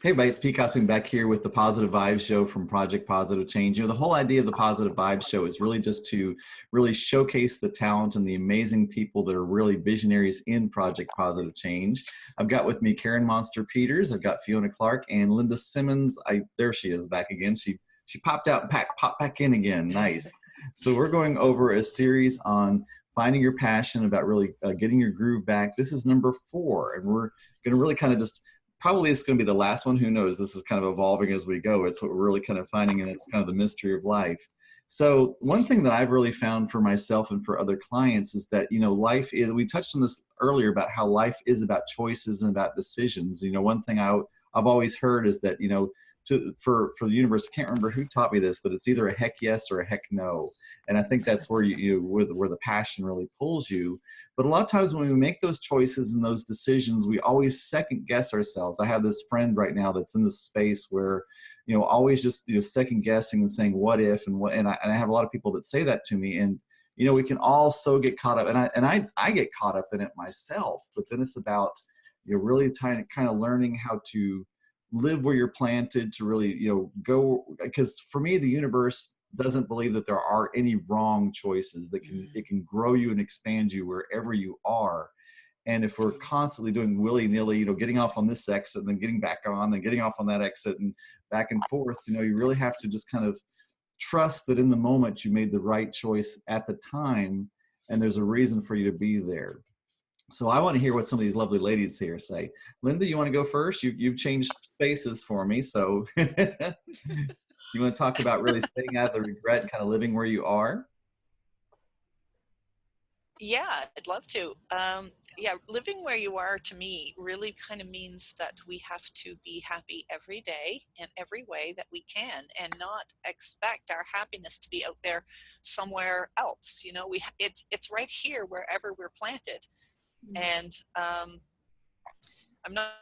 Hey, everybody, it's Pete Cosping back here with the Positive Vibes Show from Project Positive Change. The whole idea of the Positive Vibes Show is really just to really showcase the talent and the amazing people that are really visionaries in Project Positive Change. I've got with me Karen Monster Peters, I've got Fiona Clark, and Linda Simmons. There she is back again. She popped out and popped back in again. Nice. So we're going over a series on finding your passion, about really getting your groove back. This is number 4, and we're going to really kind of just probably it's going to be the last one. Who knows? This is kind of evolving as we go. It's what we're really kind of finding, and it's kind of the mystery of life. So one thing that I've really found for myself and for other clients is that, life is, we touched on this earlier about how life is about choices and about decisions. One thing I've always heard is that, for the universe, I can't remember who taught me this, but it's either a heck yes or a heck no. And I think that's where where the passion really pulls you. But a lot of times when we make those choices and those decisions, we always second guess ourselves. I have this friend right now that's in this space where, always just, second guessing and saying, what if, and I have a lot of people that say that to me. And, we can all so get caught up, and I get caught up in it myself, but then it's about, really kind of learning how to live where you're planted, to really, go, because for me, the universe doesn't believe that there are any wrong choices. It can grow you and expand you wherever you are. And if we're constantly doing willy-nilly, getting off on this exit and then getting back on, then getting off on that exit and back and forth, you really have to just kind of trust that in the moment you made the right choice at the time, and there's a reason for you to be there. So I want to hear what some of these lovely ladies here say. Linda, you want to go first? You've changed spaces for me, so you want to talk about really staying out of the regret and kind of living where you are? Yeah, I'd love to. Yeah, living where you are to me really kind of means that we have to be happy every day in every way that we can, and not expect our happiness to be out there somewhere else. It's right here wherever we're planted. And I'm not.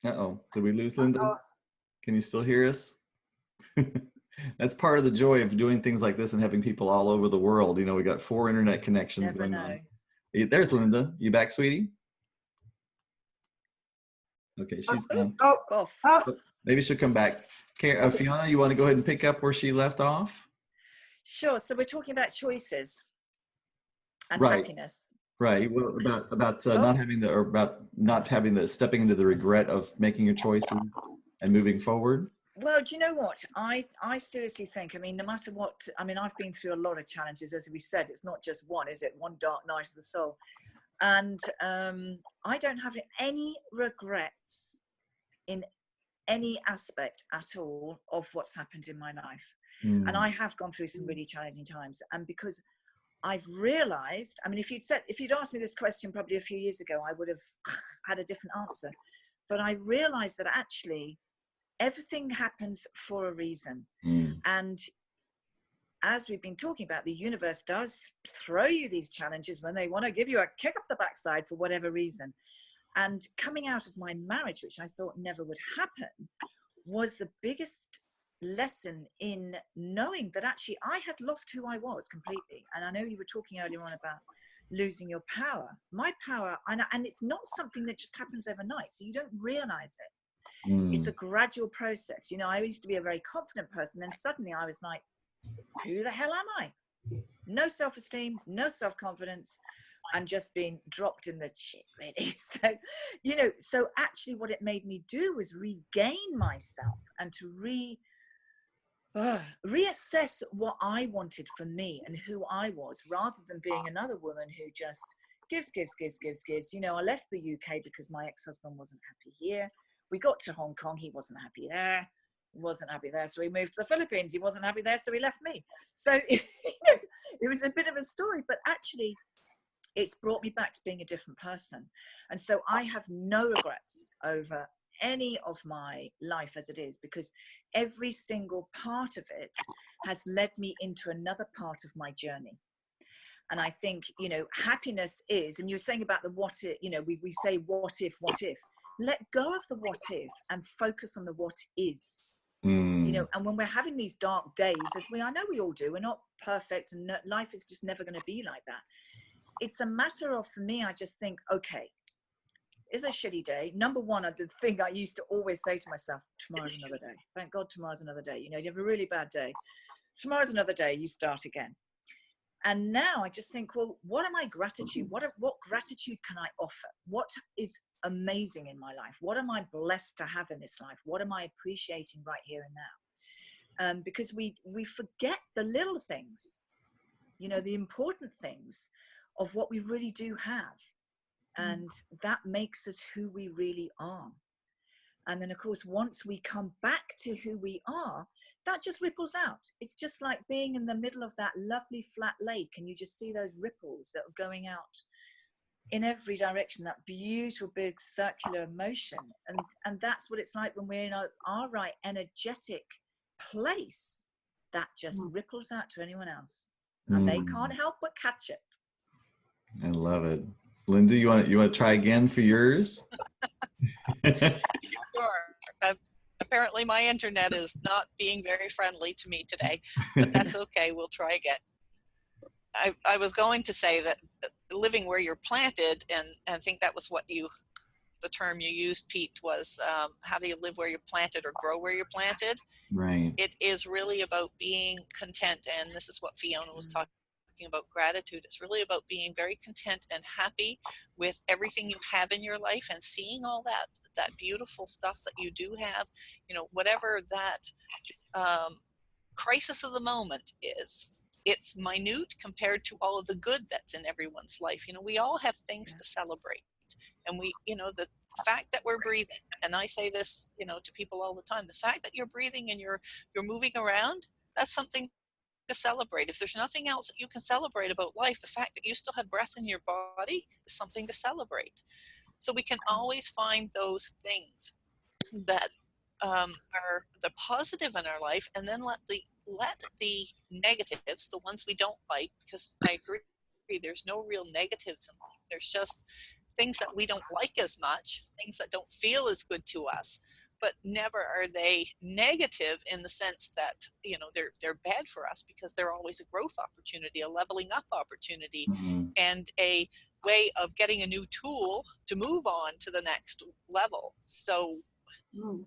Uh-oh, did we lose Linda? Can you still hear us? That's part of the joy of doing things like this and having people all over the world. We got 4 internet connections going on. There's Linda. You back, sweetie? Okay, she's gone. Maybe she'll come back. Fiona, you want to go ahead and pick up where she left off? Sure. So we're talking about choices and happiness. Right. Well, about not having the stepping into the regret of making your choices and moving forward. Well, do you know what? I seriously think, no matter what, I've been through a lot of challenges. As we said, it's not just one, is it? One dark night of the soul. And I don't have any regrets in any aspect at all of what's happened in my life. And I have gone through some really challenging times. And because I've realized, if you'd asked me this question probably a few years ago, I would have had a different answer. But I realized that actually everything happens for a reason. And as we've been talking about, the universe does throw you these challenges when they want to give you a kick up the backside for whatever reason. And coming out of my marriage, which I thought never would happen, was the biggest lesson in knowing that actually I had lost who I was completely. And I know you were talking earlier on about losing your power. My power, and it's not something that just happens overnight, so you don't realize it. It's a gradual process. I used to be a very confident person, then suddenly I was like, who the hell am I? No self-esteem, no self-confidence, and just being dropped in the shit, really. So, so actually what it made me do was regain myself and to reassess what I wanted for me and who I was, rather than being another woman who just gives. I left the UK because my ex-husband wasn't happy here. We got to Hong Kong, he wasn't happy there. So we moved to the Philippines. He wasn't happy there, so he left me. So it was a bit of a story, but actually it's brought me back to being a different person. And so I have no regrets over any of my life as it is, because every single part of it has led me into another part of my journey. And I think, happiness is, and you're saying about the what if, we say what if, let go of the what if and focus on the what is. And when we're having these dark days, I know we all do, we're not perfect, and life is just never going to be like that. It's a matter of, for me, I just think, okay, is a shitty day, number one, the thing I used to always say to myself, tomorrow's another day. Thank God tomorrow's another day. You know, you have a really bad day. Tomorrow's another day, you start again. And now I just think, well, what am I gratitude? What gratitude can I offer? What is amazing in my life? What am I blessed to have in this life? What am I appreciating right here and now? Because we forget the little things, you know, the important things of what we really do have. And that makes us who we really are. And then, of course, once we come back to who we are, that just ripples out. It's just like being in the middle of that lovely flat lake, and you just see those ripples that are going out in every direction, that beautiful big circular motion. And that's what it's like when we're in our right energetic place. That just ripples out to anyone else. And they can't help but catch it. I love it. Linda, you want to try again for yours? Sure. Apparently my internet is not being very friendly to me today, but that's okay. We'll try again. I was going to say that living where you're planted, and I think that was what the term you used, Pete, was how do you live where you're planted or grow where you're planted? Right. It is really about being content, and this is what Fiona was talking about, gratitude. It's really about being very content and happy with everything you have in your life, and seeing all that beautiful stuff that you do have, you know, whatever that crisis of the moment is. It's minute compared to all of the good that's in everyone's life. You know, we all have things to celebrate, and we, you know, the fact that we're breathing, and I say this, you know, to people all the time, the fact that you're breathing and you're moving around, that's something to celebrate. If there's nothing else that you can celebrate about life, the fact that you still have breath in your body is something to celebrate. So we can always find those things that are the positive in our life, and then let the negatives, the ones we don't like, because I agree, there's no real negatives in life. There's just things that we don't like as much, things that don't feel as good to us, but never are they negative in the sense that, you know, they're bad for us, because they're always a growth opportunity, a leveling up opportunity, and a way of getting a new tool to move on to the next level. So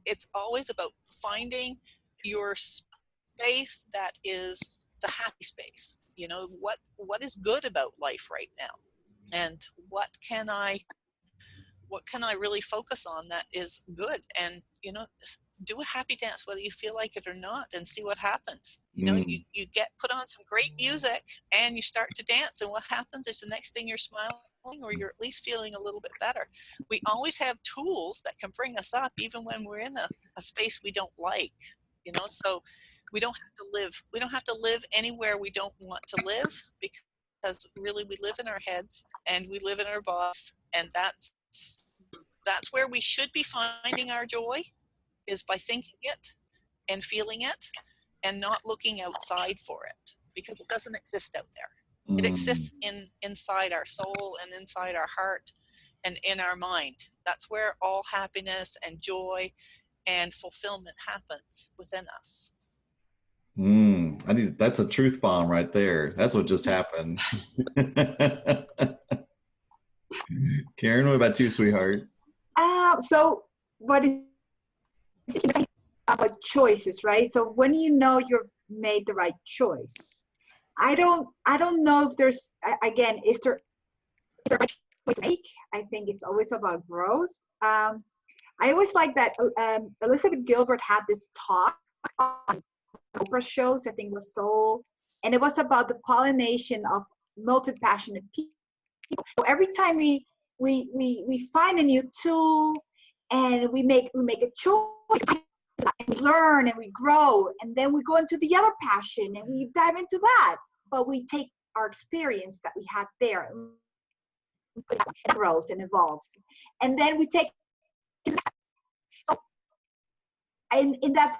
it's always about finding your space that is the happy space. You know, what is good about life right now, and what can I really focus on that is good, and, you know, do a happy dance whether you feel like it or not, and see what happens. You know, you get put on some great music and you start to dance, and what happens is the next thing you're smiling, or you're at least feeling a little bit better. We always have tools that can bring us up, even when we're in a space we don't like, you know. So we don't have to live anywhere we don't want to live, because really we live in our heads and we live in our bodies, and that's where we should be finding our joy, is by thinking it and feeling it, and not looking outside for it, because it doesn't exist out there. It exists inside our soul and inside our heart and in our mind. That's where all happiness and joy and fulfillment happens, within us. That's a truth bomb right there. That's what just happened. Karen, what about you, sweetheart? So what is about choices, right? So when you know you've made the right choice, I don't know if there's, again, is there a right choice to make? I think it's always about growth. I always like that Elizabeth Gilbert had this talk on Oprah shows, I think it was Soul, and it was about the pollination of multi-passionate people. So every time we find a new tool, and we make a choice, and we learn and we grow, and then we go into the other passion and we dive into that, but we take our experience that we had there, and it grows and evolves, and then we take it. So in that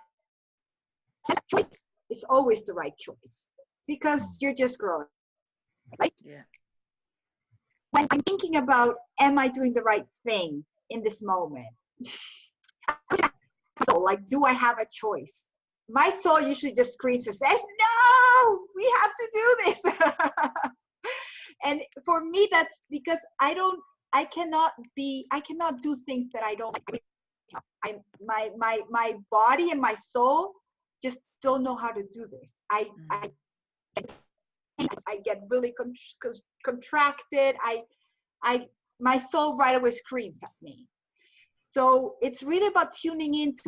sense, choice is always the right choice, because you're just growing, right? Yeah. When I'm thinking about, am I doing the right thing in this moment? So, like, do I have a choice? My soul usually just screams and says, no, we have to do this. And for me, that's because I don't I cannot do things that I don't like. My body and my soul just don't know how to do this. I get really contracted. My soul right away screams at me. So it's really about tuning into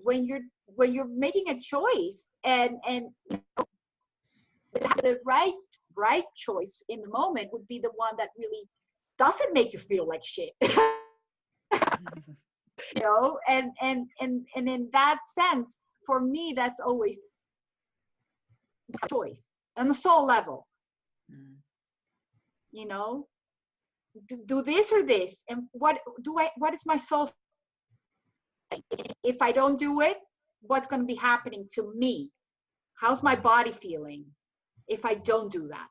when you're making a choice, and the right choice in the moment would be the one that really doesn't make you feel like shit. And in that sense, for me, that's always a choice on the soul level. Do this or this, and what is my soul saying? If I don't do it, what's going to be happening to me? How's my body feeling if I don't do that?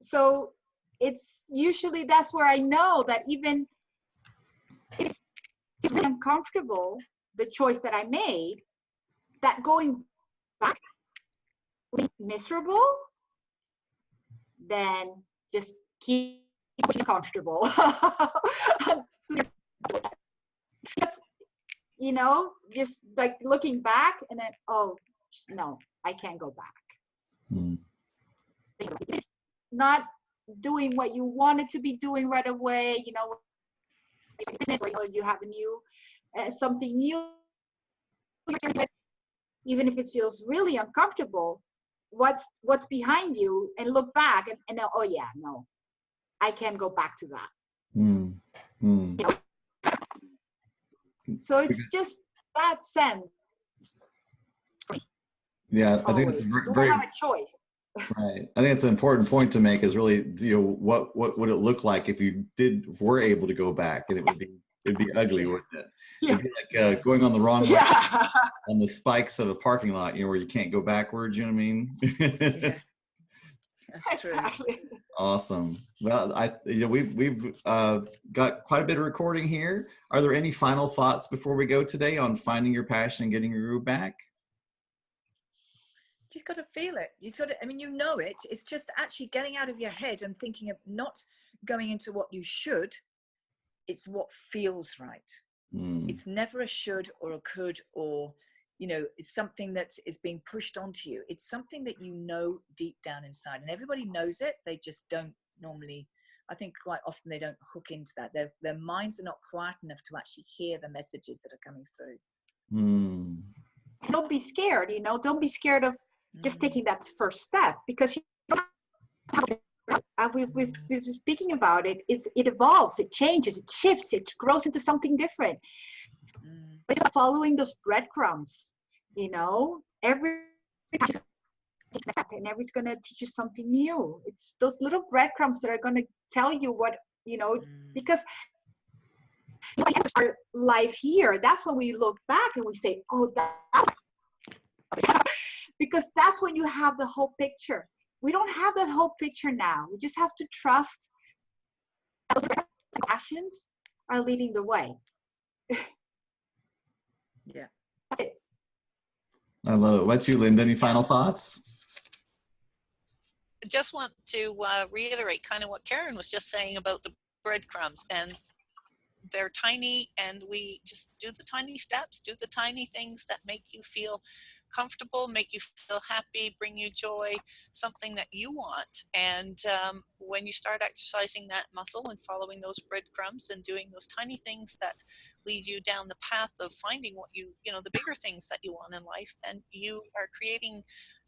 So it's usually, that's where I know that even if it's uncomfortable, the choice that I made, that going back miserable, then just keep comfortable. Just like looking back and then, oh no, I can't go back. It's not doing what you wanted to be doing right away. Business, or you have a new something new, even if it feels really uncomfortable, what's behind you, and look back and oh yeah, no, I can't go back to that. So it's just that sense. Yeah, I think it's don't have a choice. Right. I think it's an important point to make, is really, what would it look like if you were able to go back, and it'd be ugly, wouldn't it? Yeah. It'd be like going on the wrong way on the spikes of a parking lot, where you can't go backwards, you know what I mean? Yeah. That's true. Exactly. Awesome. Well, we've got quite a bit of recording here. Are there any final thoughts before we go today on finding your passion and getting your groove back? You've got to feel it. You've got to, it. It's just actually getting out of your head and thinking of not going into what you should. It's what feels right. It's never a should or a could, or, it's something that is being pushed onto you. It's something that deep down inside, and everybody knows it. They just don't normally, I think quite often they don't hook into that. Their minds are not quiet enough to actually hear the messages that are coming through. Don't be scared, don't be scared of just taking that first step, because we've speaking about it. It evolves, it changes, it shifts, it grows into something different. It's following those breadcrumbs, every step, and everybody's gonna teach you something new. It's those little breadcrumbs that are gonna tell you what, because our life here, that's when we look back and we say, oh, because that's when you have the whole picture. We don't have that whole picture now. We just have to trust that those passions are leading the way. Yeah. I love it. What's you, Linda? Any final thoughts? Just want to reiterate kind of what Karen was just saying about the breadcrumbs, and they're tiny, and we just do the tiny steps, do the tiny things that make you feel comfortable, make you feel happy, bring you joy, something that you want. And when you start exercising that muscle and following those breadcrumbs and doing those tiny things that lead you down the path of finding what the bigger things that you want in life, then you are creating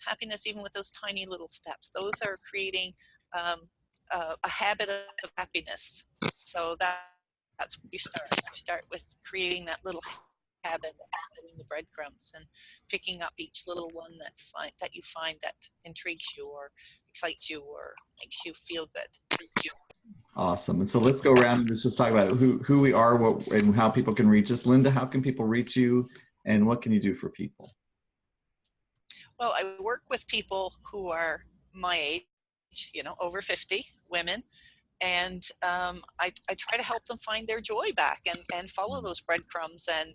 happiness even with those tiny little steps. Those are creating a habit of happiness. So that's where you start. You start with creating that little habit of following the breadcrumbs and picking up each little one that you find that intrigues you or excites you or makes you feel good. Awesome. And so let's go around and let's just talk about who we are, and how people can reach us. Linda, how can people reach you, and what can you do for people? Well, I work with people who are my age, over 50, women. And I try to help them find their joy back and follow those breadcrumbs and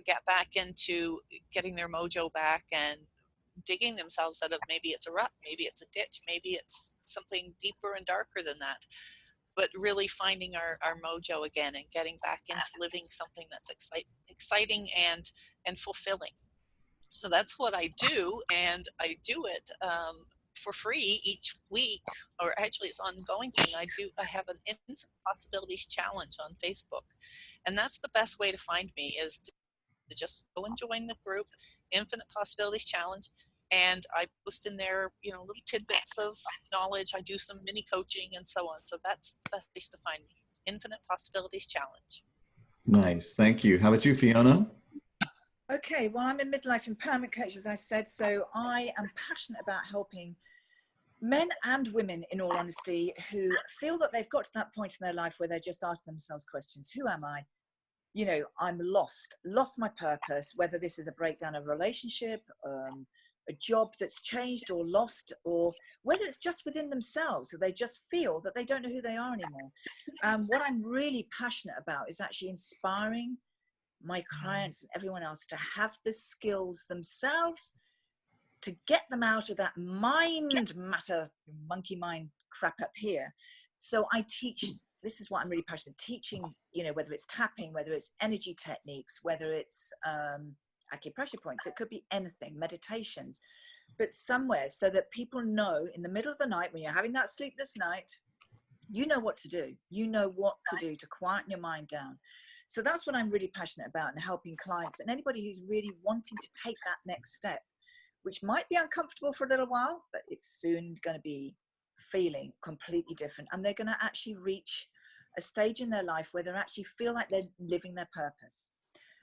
get back into getting their mojo back and digging themselves out of, maybe it's a rut, maybe it's a ditch, maybe it's something deeper and darker than that. But really finding our mojo again and getting back into living something that's exciting and fulfilling. So that's what I do, and I do it for free each week, or actually it's an ongoing thing. I have an Infinite Possibilities Challenge on Facebook, and that's the best way to find me, is to just go and join the group, Infinite Possibilities Challenge. And I post in there, little tidbits of knowledge. I do some mini coaching and so on. So that's the best place to find me, Infinite Possibilities Challenge. Nice. Thank you. How about you, Fiona? Okay, well, I'm a midlife empowerment coach, as I said, so I am passionate about helping men and women, in all honesty, who feel that they've got to that point in their life where they're just asking themselves questions. Who am I? I'm lost my purpose, whether this is a breakdown of a relationship, a job that's changed or lost, or whether it's just within themselves, so they just feel that they don't know who they are anymore. What I'm really passionate about is actually inspiring my clients and everyone else to have the skills themselves to get them out of that mind matter, monkey mind crap up here. So I teach, this is what I'm really passionate, teaching, whether it's tapping, whether it's energy techniques, whether it's acupressure points, it could be anything, meditations, but somewhere so that people know in the middle of the night when you're having that sleepless night, you know what to do. You know what to do to quieten your mind down. So that's what I'm really passionate about, and helping clients and anybody who's really wanting to take that next step, which might be uncomfortable for a little while, but it's soon going to be feeling completely different. And they're going to actually reach a stage in their life where they actually feel like they're living their purpose.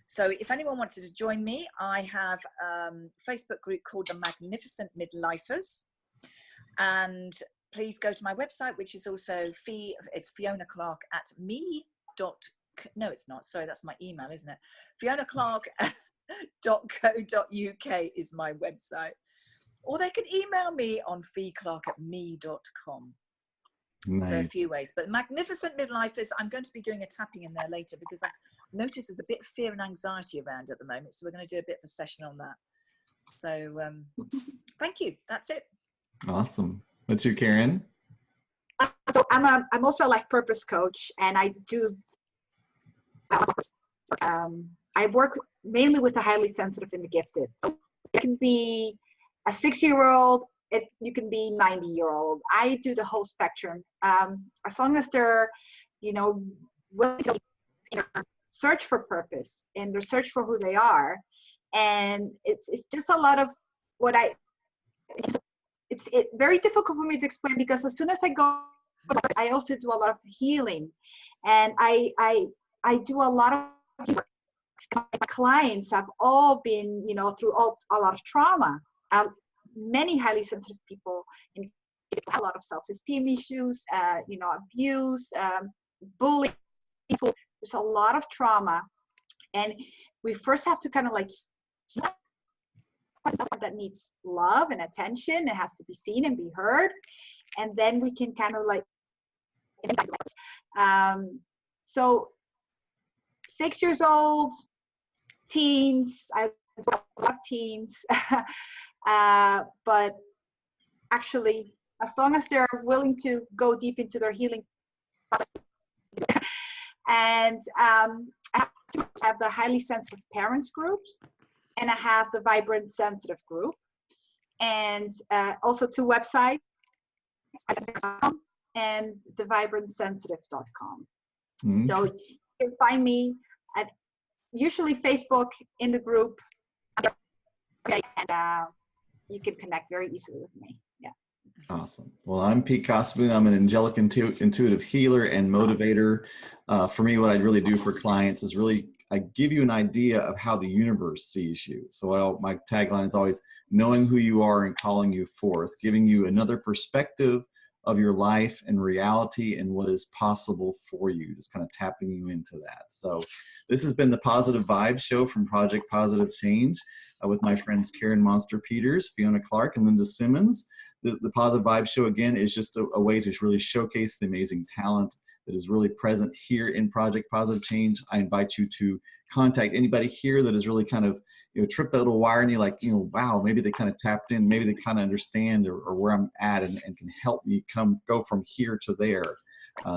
So if anyone wanted to join me, I have a Facebook group called The Magnificent Midlifers. And please go to my website, which is also it's Fiona Clark at no, it's not. Sorry, that's my email, isn't it? FionaClark.co.uk is my website. Or they can email me on feeclark@me.com. Nice. So a few ways. But Magnificent Midlifers, I'm going to be doing a tapping in there later because I've noticed there's a bit of fear and anxiety around at the moment. So we're going to do a bit of a session on that. So thank you. That's it. Awesome. What's you, Karen? So I'm also a life purpose coach, and I do. I work mainly with the highly sensitive and the gifted. So it can be a 6-year-old, you can be 90-year-old. I do the whole spectrum. As long as they're, willing to search for purpose and they're search for who they are, and it's just a lot of what it's very difficult for me to explain, because as soon as I go, I also do a lot of healing, and I do a lot of work. My clients have all been, through a lot of trauma. Many highly sensitive people, in a lot of self-esteem issues, abuse, bullying. There's a lot of trauma, and we first have to kind of heal that needs love and attention. It has to be seen and be heard, and then we can kind of so 6 years old, teens, I love teens, but actually, as long as they're willing to go deep into their healing process. And I have the highly sensitive parents groups, and I have the vibrant sensitive group, and also 2 websites, and thevibrantsensitive.com. Mm-hmm. So you can find me at usually Facebook in the group, and you can connect very easily with me. Yeah. Awesome. Well, I'm Pete Cosboon. I'm an angelic intuitive healer and motivator. For me, what I really do for clients is I give you an idea of how the universe sees you. So my tagline is always knowing who you are and calling you forth, giving you another perspective of your life and reality and what is possible for you, just kind of tapping you into that. So this has been the Positive Vibes Show from Project Positive Change with my friends Karen Monster Peters, Fiona Clark, and Linda Simmons. The Positive Vibes Show, again, is just a way to really showcase the amazing talent that is really present here in Project Positive Change. I invite you to contact anybody here that has really kind of, tripped that little wire and you're like, wow, maybe they kind of tapped in, maybe they kind of understand or where I'm at and can help me go from here to there.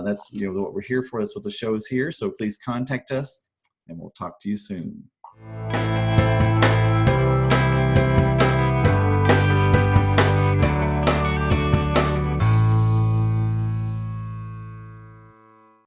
That's, what we're here for. That's what the show is here. So please contact us and we'll talk to you soon.